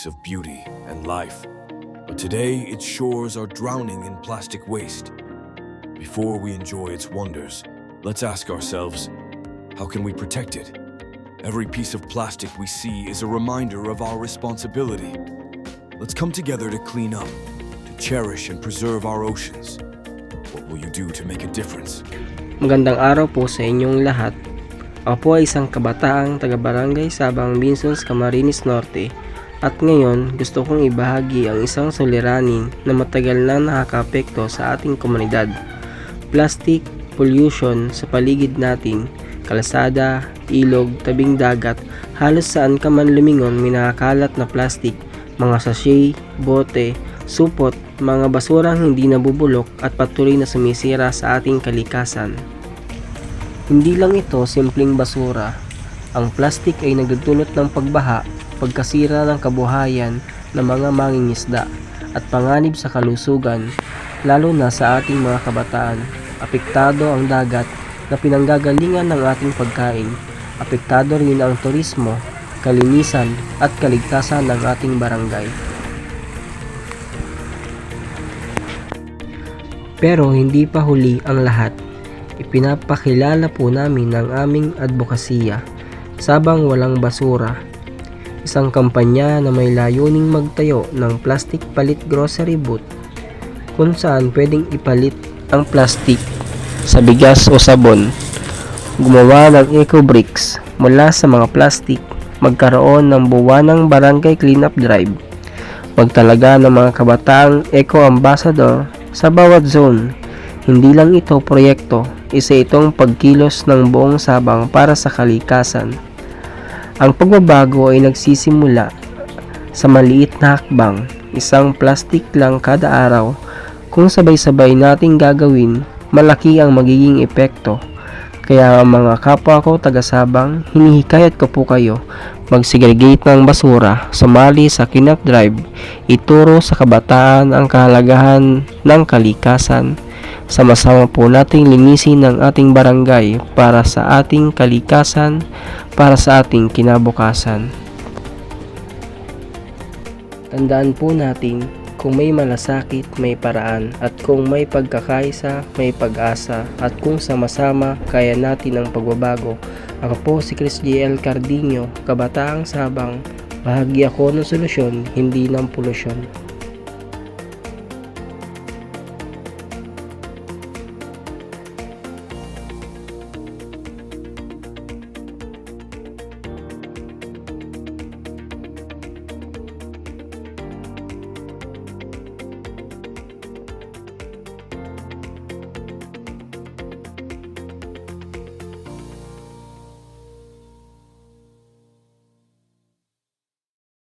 of beauty and life. But today, its shores are drowning in plastic waste. Before we enjoy its wonders, let's ask ourselves, how can we protect it? Every piece of plastic we see is a reminder of our responsibility. Let's come together to clean up, to cherish and preserve our oceans. What will you do to make a difference? Magandang araw po sa inyong lahat. Ako po ay isang kabataang taga-barangay Sabang Binsones, Camarines Norte. At ngayon, gusto kong ibahagi ang isang suliranin na matagal na nakakaapekto sa ating komunidad. Plastic pollution sa paligid natin, kalsada, ilog, tabing dagat, halos saan ka man lumingon may nakakalat na plastic, mga sachet, bote, supot, mga basurang hindi nabubulok at patuloy na sumisira sa ating kalikasan. Hindi lang ito simpleng basura. Ang plastic ay nagdudulot ng pagbaha, pagkasira ng kabuhayan ng mga mangingisda at panganib sa kalusugan, lalo na sa ating mga kabataan. Apektado ang dagat na pinanggagalingan ng ating pagkain. Apektado rin ang turismo, kalinisan at kaligtasan ng ating barangay. Pero hindi pa huli ang lahat. Ipinapakilala po namin ang aming advokasya, Sabang Walang Basura, isang kampanya na may layuning magtayo ng plastic palit grocery booth kung saan pwedeng ipalit ang plastic sa bigas o sabon, gumawa ng eco bricks mula sa mga plastic, magkaroon ng buwanang barangay cleanup drive, magtalaga ng mga kabataang eco ambassador sa bawat zone. Hindi lang ito proyekto, isa itong pagkilos ng buong Sabang para sa kalikasan. Ang pagbabago ay nagsisimula sa maliit na hakbang, isang plastic lang kada araw. Kung sabay-sabay nating gagawin, malaki ang magiging epekto. Kaya mga kapwa ko taga-Sabang, hinihikayat ko po kayo mag-segregate ng basura, sumali sa cleanup drive, ituro sa kabataan ang kahalagahan ng kalikasan. Sama-sama po nating linisin ang ating barangay para sa ating kalikasan, para sa ating kinabukasan. Tandaan po natin, kung may malasakit, may paraan, at kung may pagkakaisa, may pag-asa, at kung sama-sama, kaya natin ang pagbabago. Ako po si Chris J.L. Cardinho, Kabataang Sabang. Bahagi ako ng solusyon, hindi ng polusyon.